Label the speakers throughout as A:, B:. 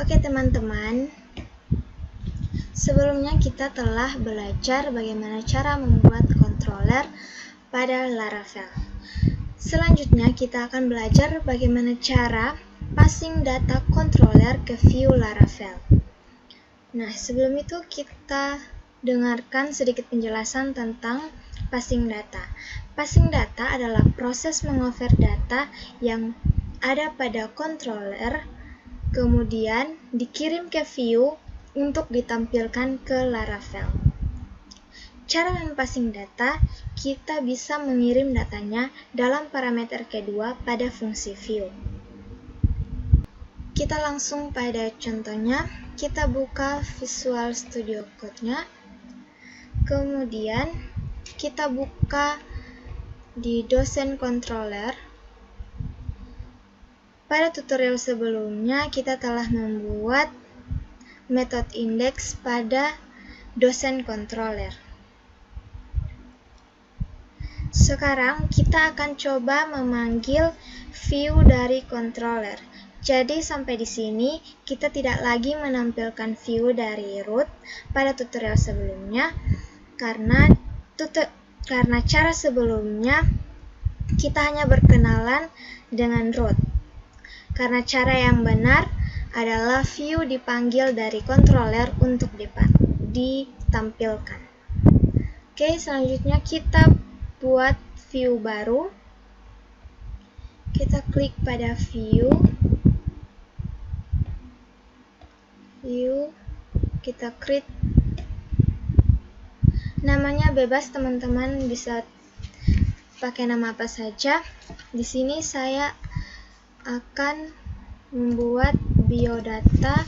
A: Oke teman-teman, sebelumnya kita telah belajar bagaimana cara membuat controller pada Laravel. Selanjutnya kita akan belajar bagaimana cara passing data controller ke view Laravel. Nah, sebelum itu kita dengarkan sedikit penjelasan tentang passing data. Passing data adalah proses mengover data yang ada pada controller, kemudian dikirim ke view untuk ditampilkan ke Laravel. Cara mempassing data, kita bisa mengirim datanya dalam parameter kedua pada fungsi view. Kita langsung pada contohnya, kita buka Visual Studio Code-nya, kemudian kita buka di dosen controller. Pada tutorial sebelumnya, kita telah membuat metode index pada dosen controller. Sekarang kita akan coba memanggil view dari controller. Jadi sampai di sini kita tidak lagi menampilkan view dari root pada tutorial sebelumnya karena cara sebelumnya kita hanya berkenalan dengan root. Karena cara yang benar adalah view dipanggil dari controller untuk ditampilkan. Oke, selanjutnya kita buat view baru. Kita klik pada view, kita create. Namanya bebas, teman-teman bisa pakai nama apa saja. Di sini saya akan membuat biodata.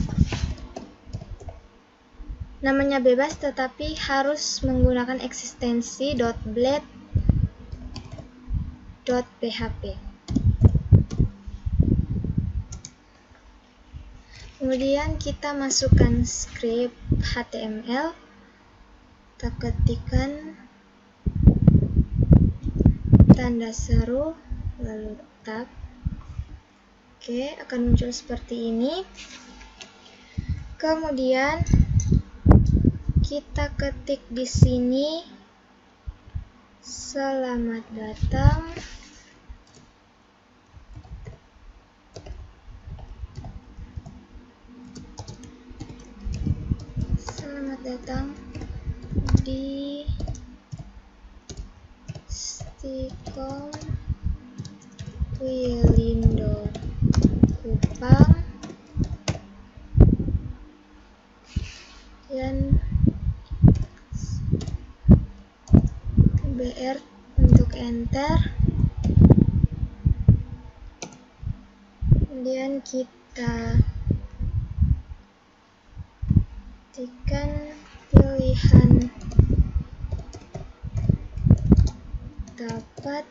A: Namanya bebas tetapi harus menggunakan eksistensi .blade.php. Kemudian kita masukkan script HTML. Kita ketikkan tanda seru lalu tab. Oke, akan muncul seperti ini. Kemudian kita ketik di sini selamat datang di Stikom Wilindo Kupang dan BR untuk enter. Kemudian kita ketikkan pilihan dapat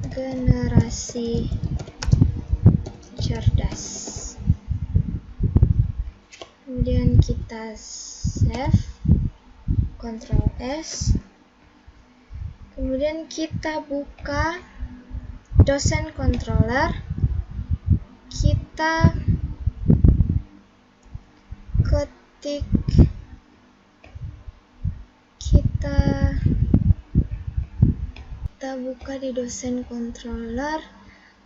A: generasi cerdas. Kemudian kita save, Ctrl S. Kemudian kita buka dosen controller. Kita ketik, kita buka di dosen controller,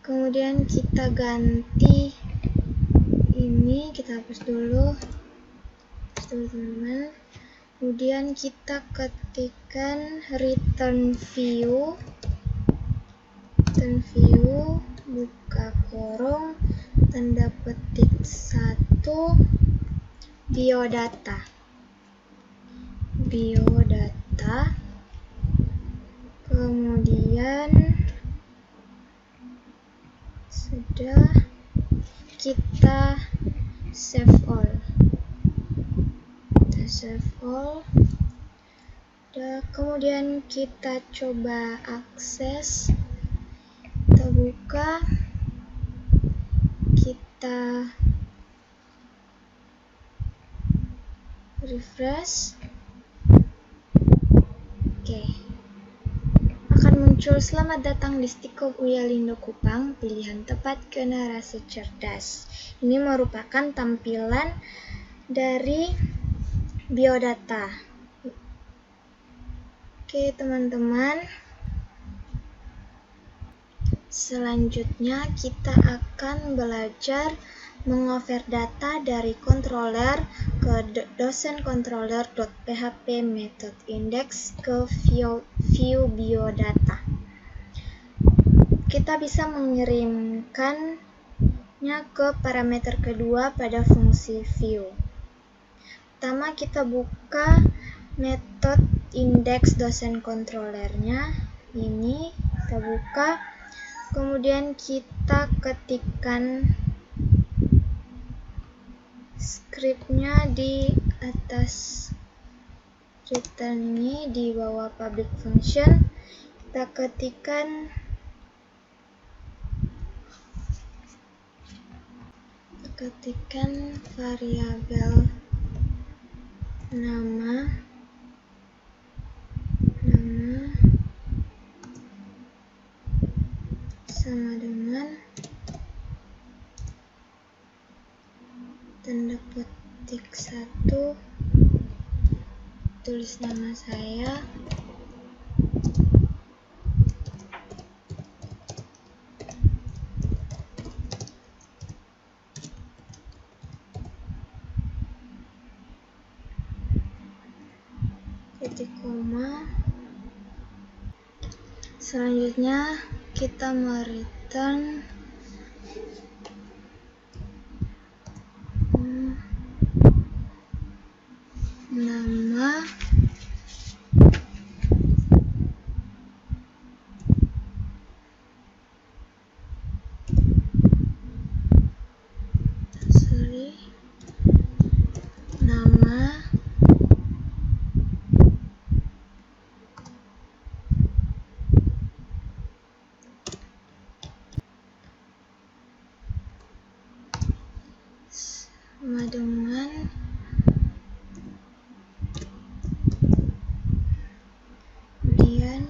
A: kemudian kita ganti ini, kita hapus dulu teman-teman. Kemudian kita ketikkan return view, buka kurung, tanda petik 1, biodata. Kemudian sudah, kita save all. Kemudian kita coba akses, kita buka, kita refresh. Oke, akan muncul "Selamat datang di Stikom Uyalindo Kupang, pilihan tepat generasi cerdas". Ini merupakan tampilan dari biodata. Oke teman-teman, selanjutnya kita akan belajar mengover data dari controller ke dosen controller.php method index ke view biodata. Kita bisa mengirimkannya ke parameter kedua pada fungsi view. Pertama kita buka metode index dosen controllernya. Ini kita buka, kemudian kita ketikkan scriptnya di atas return ini, di bawah public function kita ketikkan variabel nama sama dengan tanda petik 1, tulis nama saya, titik koma. Selanjutnya kita mereturn nama sama dengan kemudian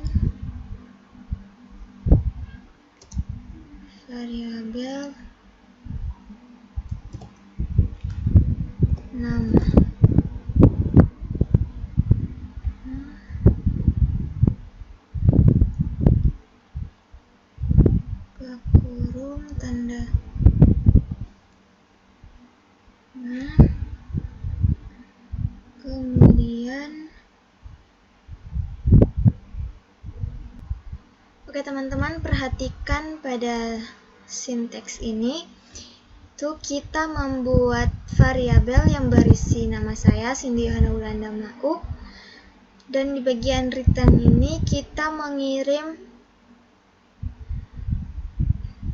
A: variabel nama buka kurung tanda kemudian oke teman-teman, perhatikan pada sinteks ini tuh kita membuat variabel yang berisi nama saya Cindy Yohana Wulanda Mauk, dan di bagian return ini kita mengirim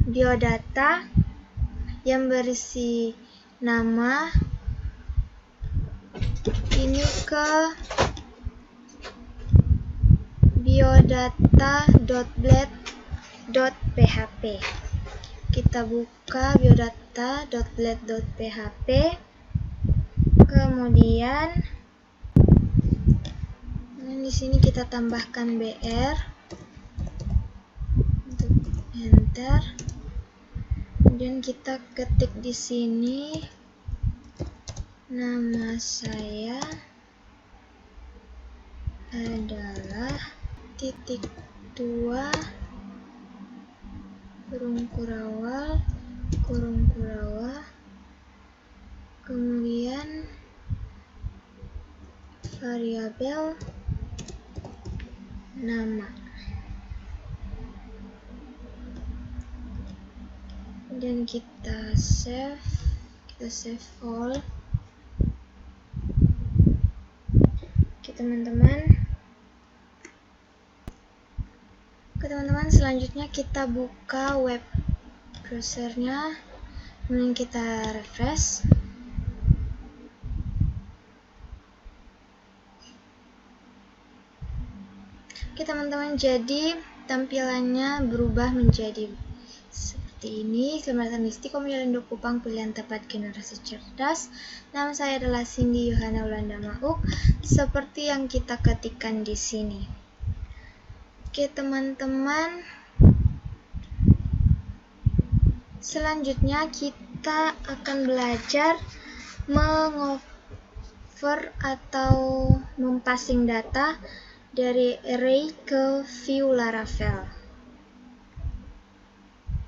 A: biodata yang berisi nama ini ke biodata.blade.php. Kita buka biodata.blade.php, kemudian di sini kita tambahkan br untuk enter. Kemudian kita ketik di sini nama saya adalah titik 2 kurung kurawal kemudian variabel nama, dan kita save all. Oke teman-teman, selanjutnya kita buka web browsernya, kemudian kita refresh. Oke teman-teman, jadi tampilannya berubah menjadi seperti ini. Selamat datang di Stikom Uyalindo Kupang, pilihan tepat generasi cerdas. Nama saya adalah Cindy Yohana Wulanda Mauk, seperti yang kita ketikkan di sini. Oke teman-teman, selanjutnya kita akan belajar mengover atau mempassing data dari array ke view Laravel.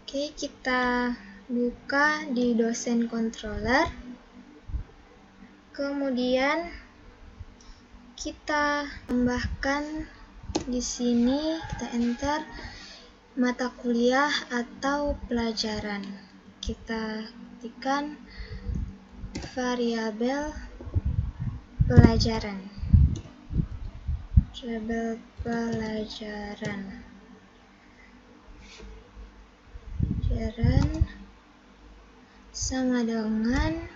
A: Oke, kita buka di dosen controller. Kemudian kita tambahkan di sini, kita enter mata kuliah atau pelajaran. Kita ketikkan variabel pelajaran. Sama dengan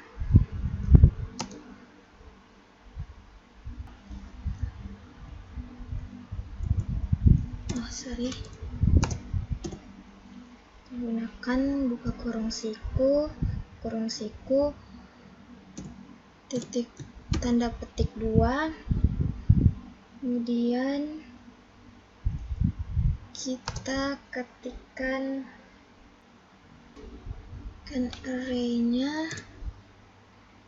A: gunakan buka kurung siku titik tanda petik 2, kemudian kita ketikkan array-nya,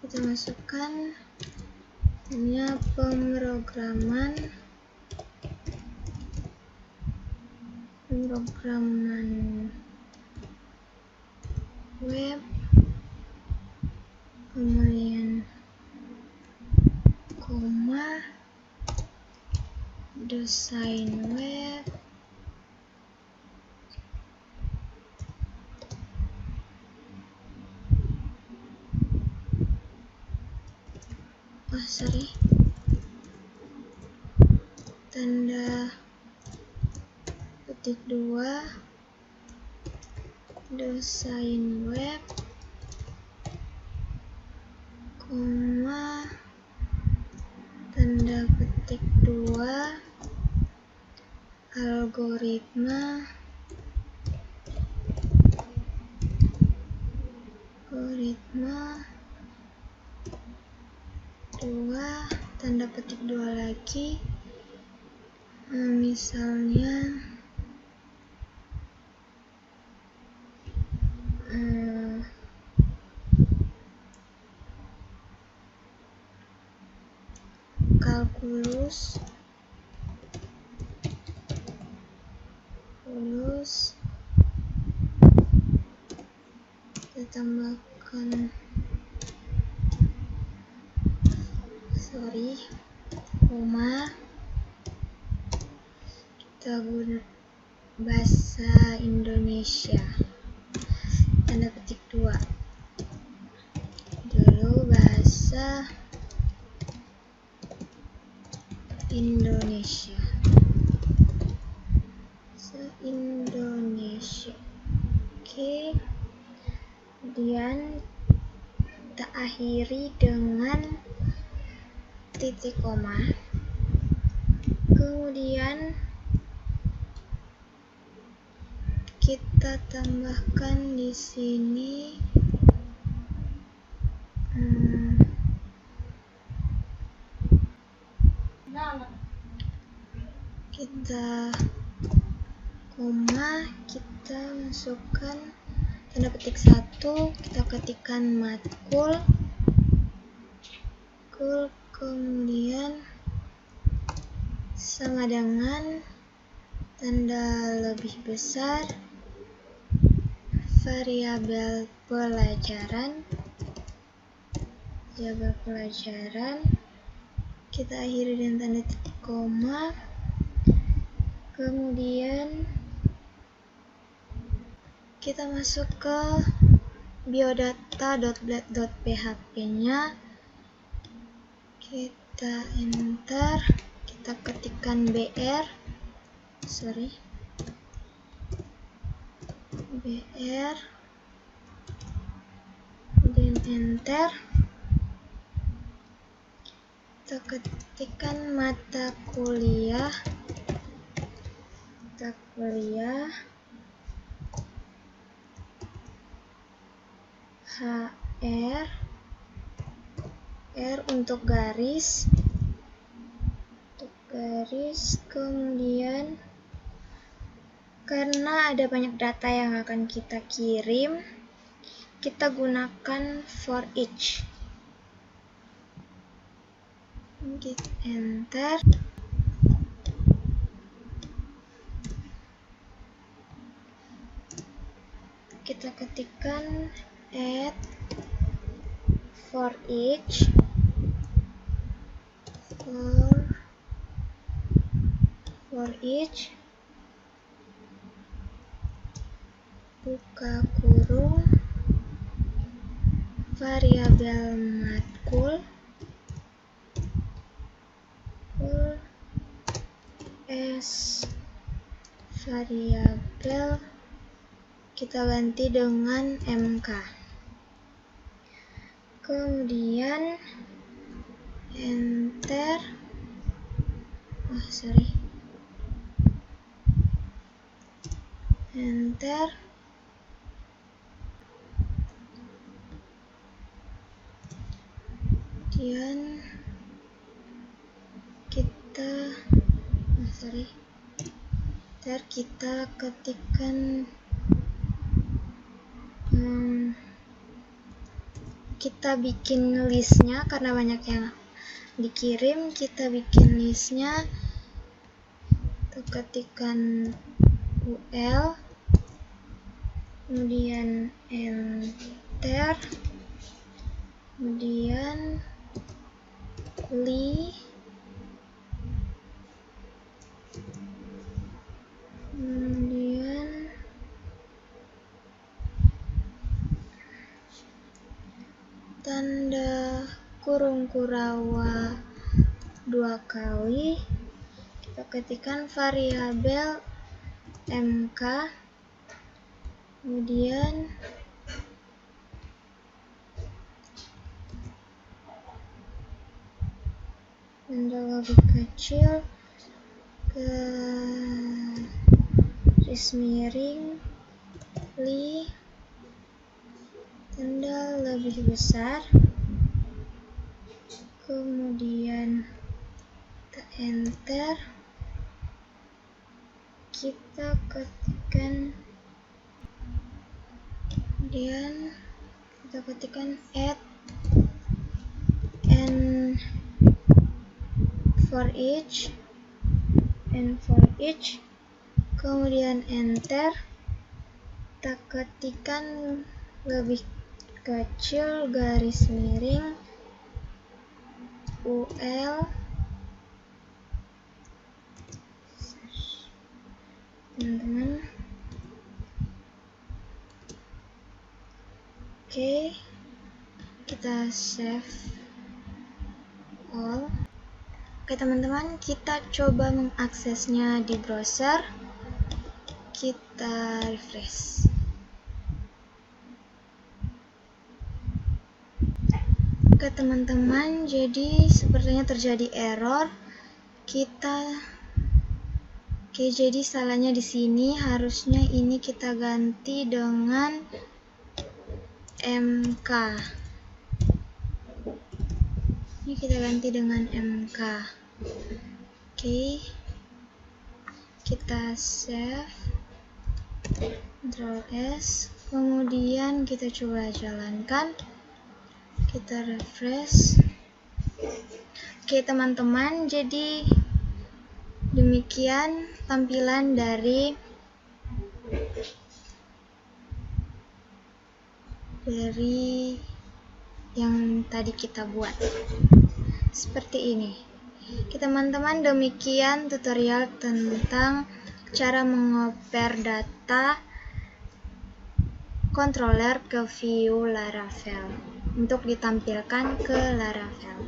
A: kita masukkan pemrograman web, kemudian koma, desain web, tanda petik 2, desain web, koma, tanda petik 2, algoritma, tanda petik 2 lagi, misalnya kalkulus, kita tambahkan koma, kita guna bahasa Indonesia, tanda petik 2 dulu, bahasa Indonesia. Oke, kemudian kita akhiri dengan titik koma, kemudian kita tambahkan di sini kita koma, kita masukkan tanda petik 1, kita ketikkan matkul, kemudian sama dengan tanda lebih besar variabel pelajaran, kita akhiri dengan tanda titik koma, kemudian kita masuk ke biodata.blade.php-nya, kita enter, kita ketikkan br, kemudian enter, kita ketikkan mata kuliah, HR, R untuk garis, kemudian Karena ada banyak data yang akan kita kirim, kita gunakan for each. Hit enter. Kita ketikkan add for each for each buka kurung variabel matkul s variabel kita ganti dengan mk. Kemudian enter. Enter. Kemudian kita ketikkan kita bikin listnya karena banyak yang dikirim. Kita bikin listnya, kita ketikkan ul, kemudian enter, kemudian li, kemudian tanda kurung kurawa 2 kali, kita ketikkan variabel mk, kemudian tanda lebih kecil garis miring li, tanda lebih besar, kemudian kita enter, kita ketikkan, kemudian kita ketikkan add and for each, kemudian enter, kita ketikkan lebih kecil garis miring ul, teman-teman. Oke, kita save all. Oke teman-teman, kita coba mengaksesnya di browser. Kita refresh. Oke teman-teman, jadi sepertinya terjadi error. Jadi salahnya di sini, harusnya ini kita ganti dengan mk. Ini kita ganti dengan mk. Oke, kita save, Ctrl S, kemudian kita coba jalankan, kita refresh. Oke teman-teman, jadi demikian tampilan dari yang tadi kita buat. Seperti ini. Oke teman-teman, demikian tutorial tentang cara mengoper data controller ke view Laravel untuk ditampilkan ke Laravel.